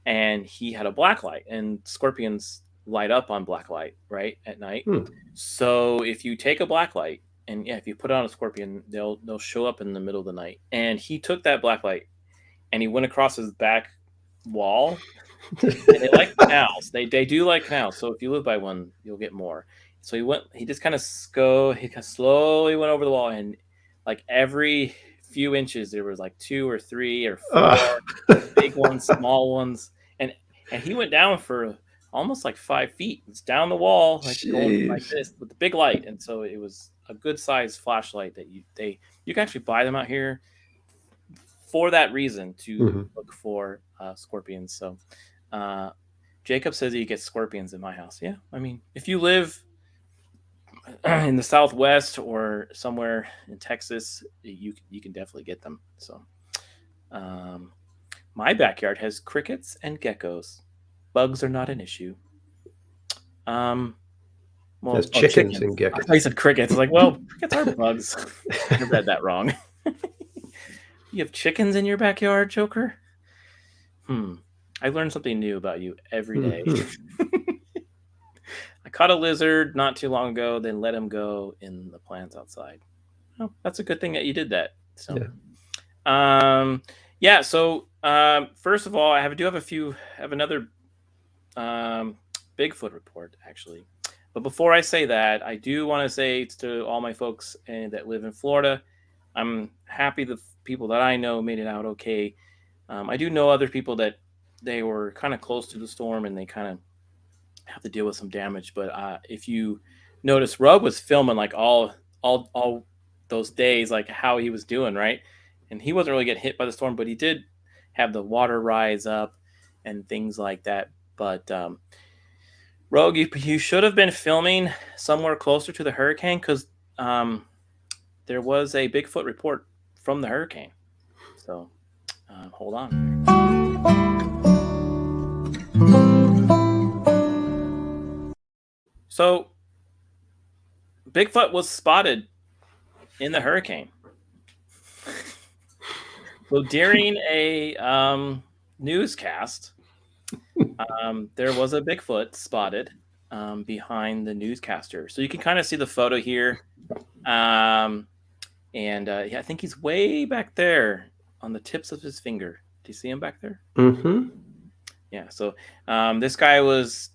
and he had a black light, and scorpions light up on black light right at night. Hmm. So if you take a black light and yeah, if you put on a scorpion, they'll show up in the middle of the night. And he took that black light and he went across his back wall, and they like canals. They do like canals. So if you live by one, you'll get more. So he went. He just kind of slowly went over the wall, and like every few inches, there was like 2 or 3 or 4 Oh, big ones, small ones, and he went down for almost like 5 feet. It's down the wall, like going like jeez. this with the big light, and so it was a good sized flashlight that you can actually buy them out here for that reason to Hmm. look for scorpions. So uh, Jacob says he gets scorpions in my house. Yeah, I mean, if you live in the Southwest or somewhere in Texas, you can definitely get them. So um, my backyard has crickets and geckos. Bugs are not an issue. Um, As chickens chickens. and I thought you geckos. said crickets. I was like, well, crickets are bugs. I read that wrong. You have chickens in your backyard, Joker? Hmm. I learn something new about you every day. Hmm. I caught a lizard not too long ago, then let him go in the plants outside. Oh, that's a good thing that you did that. So, Yeah. um, yeah. So, first of all, do have a few. I have another um, Bigfoot report actually. But before I say that, I do want to say to all my folks that live in Florida, I'm happy the people that I know made it out okay. I do know other people that they were kind of close to the storm and they kind of have to deal with some damage. But if you notice, Rug was filming like all those days, like how he was doing, right? And he wasn't really getting hit by the storm, but he did have the water rise up and things like that. But Rogue, you should have been filming somewhere closer to the hurricane because um, there was a Bigfoot report from the hurricane. So hold on. So Bigfoot was spotted in the hurricane. So during a newscast, there was a Bigfoot spotted behind the newscaster. So you can kind of see the photo here. And yeah, I think he's way back there on the tips of his finger. Do you see him back there? Hmm. Yeah. So this guy was.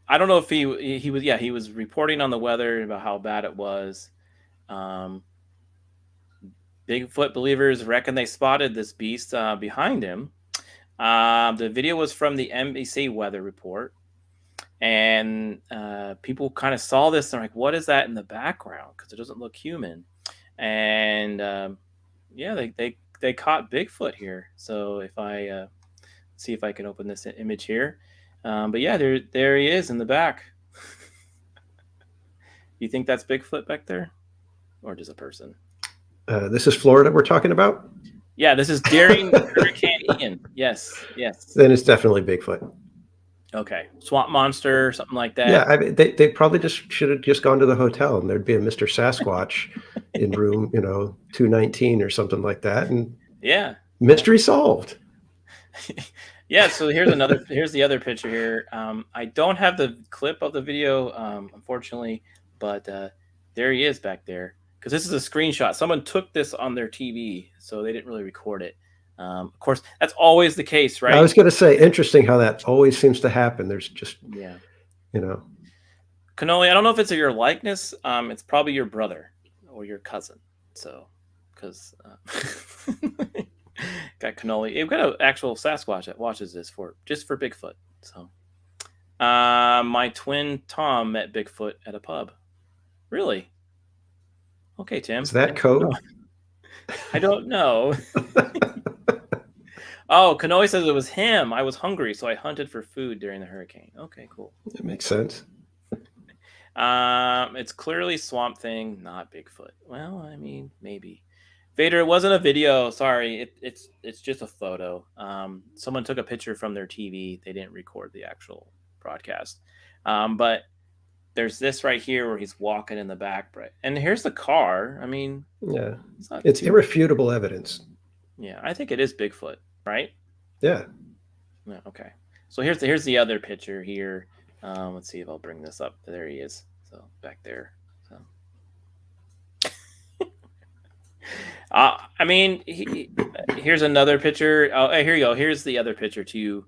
I don't know if he was. Yeah, he was reporting on the weather about how bad it was. Um, Bigfoot believers reckon they spotted this beast behind him. The video was from the NBC weather report, and people kind of saw this. And they're like, "What is that in the background?" Because it doesn't look human. And yeah, they caught Bigfoot here. So if I see if I can open this image here, but yeah, there he is in the back. You think that's Bigfoot back there, or just a person? This is Florida we're talking about. Yeah, this is during Hurricane Ian. Yes, yes. Then it's definitely Bigfoot. Okay, swamp monster, something like Yeah, that. I mean, they probably just should have just gone to the hotel and there'd be a Mr. Sasquatch in room, 219 or something like that, and Yeah, mystery solved. yeah. So here's the other picture here. I don't have the clip of the video, unfortunately, but there he is back there. Because this is a screenshot. Someone took this on their TV, so they didn't really record it. Of course, that's always the case, I right? was going to say, interesting how that always seems to happen. There's just, Yeah. you know, Cannoli, I don't know if it's your likeness. It's probably your brother or your cousin. So, because got Cannoli. We've got an actual Sasquatch that watches this just for Bigfoot. So, my twin Tom met Bigfoot at a pub. Really? Okay, Tim. is that code? I don't know. Oh, Kanoe says it was him. I was hungry, so I hunted for food during the hurricane. Okay, cool. It makes sense. It's clearly Swamp Thing, not Bigfoot. Well, I mean, maybe. Vader, it wasn't a video. Sorry, it's just a photo. Someone took a picture from their TV. They didn't record the actual broadcast. But there's this right here where he's walking in the back, right? And here's the car. I mean, Yeah. it's not It's too. irrefutable evidence. Yeah, I think it is Bigfoot, right? Yeah. Yeah. Okay. So here's the other picture here. Let's see if I'll bring this up. There he is. So back there. So. I mean, here's another picture. Oh, hey, here you go. Here's the other picture too,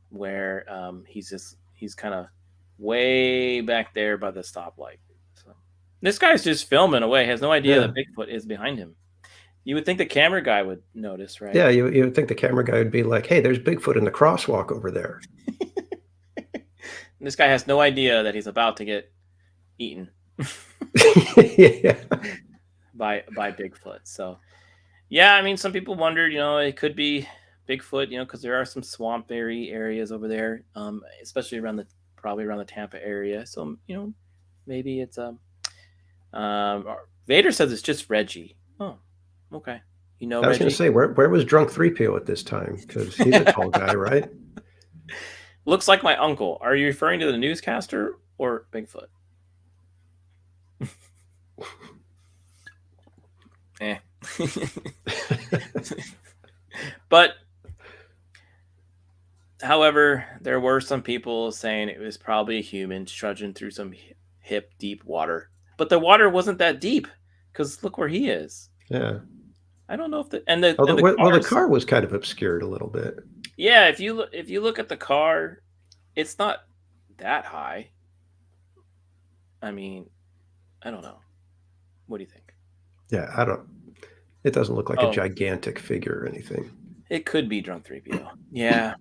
where he's kind of way back there by the stoplight. So this guy's just filming away. Has no idea Yeah. that Bigfoot is behind him. You would think the camera guy would notice, right? Yeah. You would think the camera guy would be like, hey, there's Bigfoot in the crosswalk over there. This guy has no idea that he's about to get eaten Yeah. by Bigfoot. So yeah, I mean, some people wondered, it could be Bigfoot, because there are some swamp areas over there, especially probably around the Tampa area. So maybe it's Vader says it's just Reggie. Oh, okay. I was going Reggie. to say, where was Drunk 3PO at this time? Because he's a tall guy, right? Looks like my uncle. Are you referring to the newscaster or Bigfoot? Eh. But however, there were some people saying it was probably a human trudging through some hip deep water, but the water wasn't that deep because look where he is. Yeah. I don't know if the the car was kind of obscured a little bit. Yeah, if you look at the car, it's not that high. I mean, I don't know. What do you think? Yeah, it doesn't look like a gigantic figure or anything. It could be Drunk 3PO. Yeah,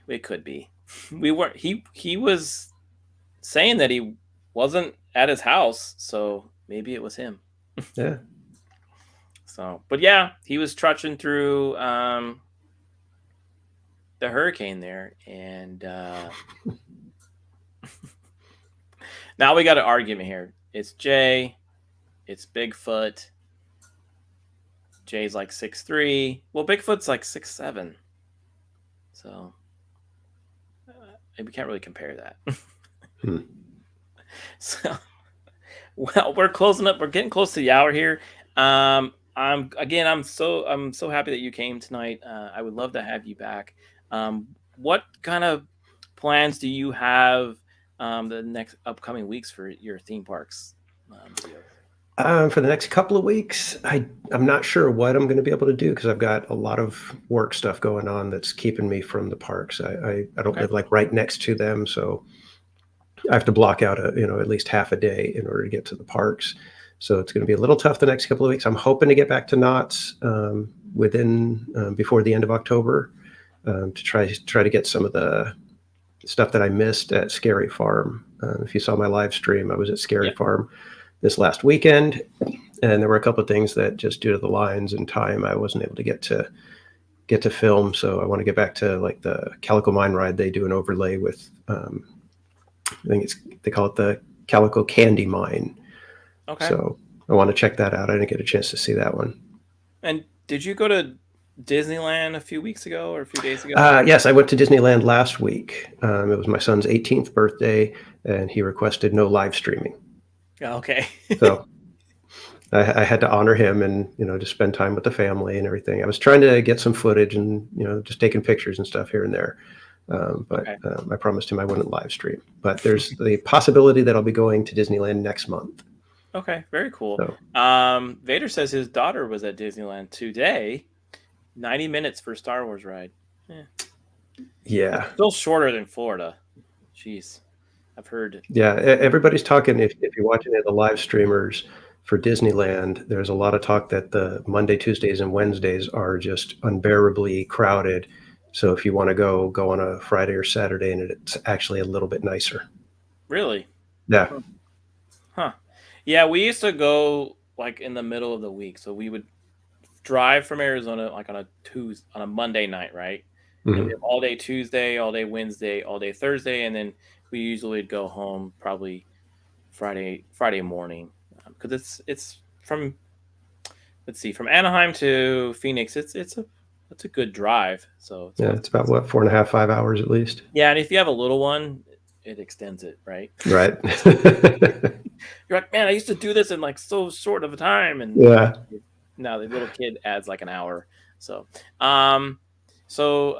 it could be. He was saying that he wasn't at his house, so maybe it was him. Yeah. So, but yeah, he was trudging through the hurricane there, and now we got an argument here. It's Jay, it's Bigfoot. Jay's like 6'3". Well, Bigfoot's like 6'7". So we can't really compare that. So, well, we're closing up. We're getting close to the hour here. I'm so happy that you came tonight. I would love to have you back. What kind of plans do you have the next upcoming weeks for your theme parks videos? For the next couple of weeks, I'm not sure what I'm going to be able to do because I've got a lot of work stuff going on that's keeping me from the parks. I don't live like right next to them, so I have to block out at least half a day in order to get to the parks. So it's going to be a little tough the next couple of weeks. I'm hoping to get back to Knott's before the end of October to try to get some of the stuff that I missed at Scary Farm. If you saw my live stream, I was at Scary Farm this last weekend, and there were a couple of things that just due to the lines and time, I wasn't able to get to film. So I want to get back to like the Calico Mine Ride. They do an overlay with, I think they call it the Calico Candy Mine. Okay. So I want to check that out. I didn't get a chance to see that one. And did you go to Disneyland a few weeks ago or a few days ago? Yes, I went to Disneyland last week. It was my son's 18th birthday, and he requested no live streaming. Okay. So I had to honor him and, just spend time with the family and everything. I was trying to get some footage and, just taking pictures and stuff here and there. But I promised him I wouldn't live stream. But there's the possibility that I'll be going to Disneyland next month. Okay, very cool. So. Vader says his daughter was at Disneyland today. 90 minutes for Star Wars ride. Yeah. It's still shorter than Florida. Jeez. I've heard. Yeah, everybody's talking. If you're watching the live streamers for Disneyland, there's a lot of talk that the Monday, Tuesdays, and Wednesdays are just unbearably crowded. So if you want to go on a Friday or Saturday, and it's actually a little bit nicer. Really? Yeah. Huh. Yeah, we used to go like in the middle of the week. So we would drive from Arizona like on a Monday night, right? Mm-hmm. And we have all day Tuesday, all day Wednesday, all day Thursday, and then we usually would go home probably Friday morning because it's from Anaheim to Phoenix. It's a good drive. So it's about 4.5, 5 hours at least. Yeah, and if you have a little one, it extends it, right? Right. You're like, man, I used to do this in like so short of a time, and Yeah. now the little kid adds like an hour. So, um, so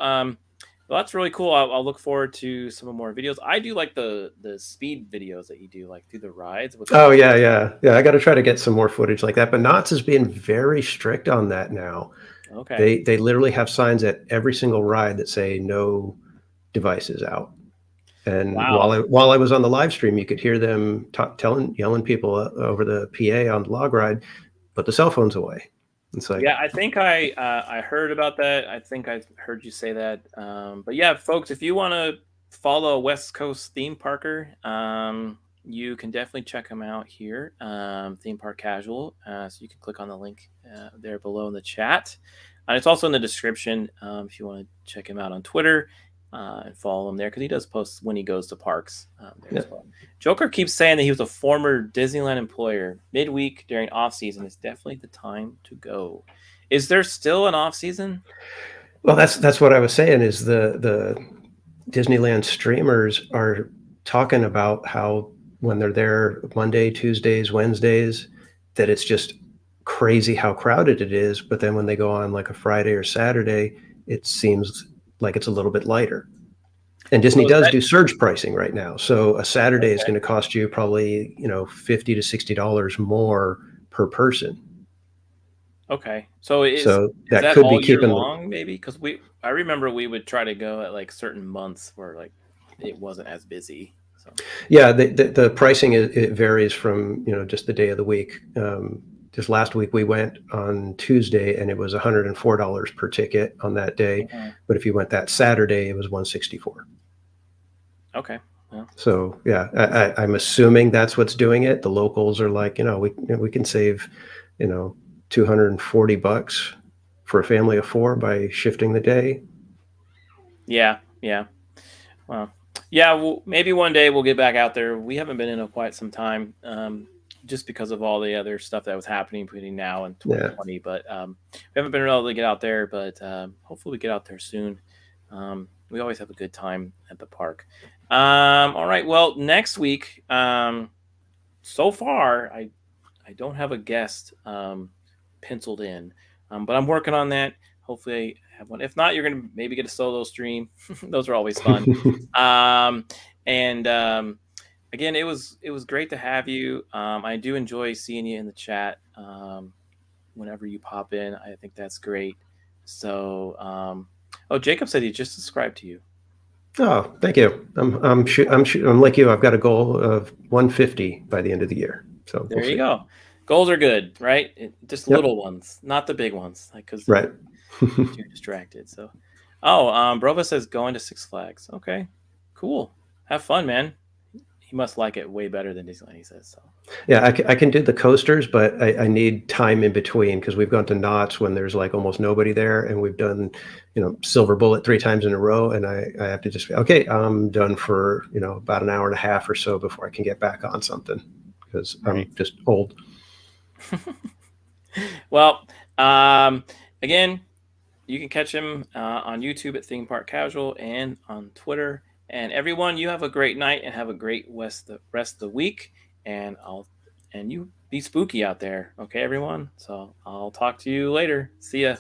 well, that's really cool. I'll look forward to some more videos. I do like the speed videos that you do, like through the rides with Oh the. yeah, yeah, yeah. I got to try to get some more footage like that. But Knott's is being very strict on that now. Okay. They literally have signs at every single ride that say no devices out. And Wow. while I was on the live stream, you could hear them yelling people over the PA on the log ride, put the cell phones away. It's like, Yeah, I think I heard about that. I think I heard you say that. But yeah, folks, if you want to follow a West Coast theme parker, you can definitely check him out here, Theme Park Casual. So you can click on the link there below in the chat, and it's also in the description if you want to check him out on Twitter and follow him there because he does post when he goes to parks there yeah. as well. Joker keeps saying that he was a former Disneyland employer. Midweek during off season is definitely the time to go. Is there still an off season? Well, that's what I was saying is the Disneyland streamers are talking about how when they're there Monday, Tuesdays, Wednesdays, that it's just crazy how crowded it is. But then when they go on like a Friday or Saturday, it seems like it's a little bit lighter. And Disney So is does that do surge pricing right now. So a Saturday is okay? going to cost you probably, $50 to $60 more per person. Okay. So So is that that could be all year keeping the, long? Maybe because I remember we would try to go at like certain months where like it wasn't as busy. So yeah, the pricing it varies from, just the day of the week. Just last week we went on Tuesday and it was $104 per ticket on that day. Mhm. But if you went that Saturday, it was 164. Okay. Well, So yeah, I'm assuming that's what's doing it. The locals are like, we can save, 240 bucks for a family of four by shifting the day. yeah, yeah. Well, yeah. Well, maybe one day we'll get back out there. We haven't been in quite some time, just because of all the other stuff that was happening between now and Yeah. 2020. But we haven't been able to get out there. But hopefully we get out there soon. We always have a good time at the park. All right. Well, next week, so far, I don't have a guest penciled in, but I'm working on that. Hopefully, I have one. If not, you're gonna maybe get a solo stream. Those are always fun. Um, and again, it was great to have you. I do enjoy seeing you in the chat whenever you pop in. I think that's great. So, oh, Jacob said he just subscribed to you. Oh, thank you. I'm like you. I've got a goal of 150 by the end of the year. So we'll There you see. go. Goals are good, right? Just Yep. little ones, not the big ones, like because Right. get too distracted. So, oh, Brova says going to Six Flags. Okay, cool. Have fun, man. He must like it way better than Disneyland. He says so. Yeah, I can do the coasters, but I need time in between because we've gone to Knott's when there's like almost nobody there, and we've done, Silver Bullet 3 times in a row, and I have to just okay, I'm done for about an hour and a half or so before I can get back on something because Right. I'm just old. Well, again, you can catch him on YouTube at Theme Park Casual and on Twitter. And everyone, you have a great night and have a great rest of the week. And you be spooky out there, okay, everyone. So I'll talk to you later. See ya.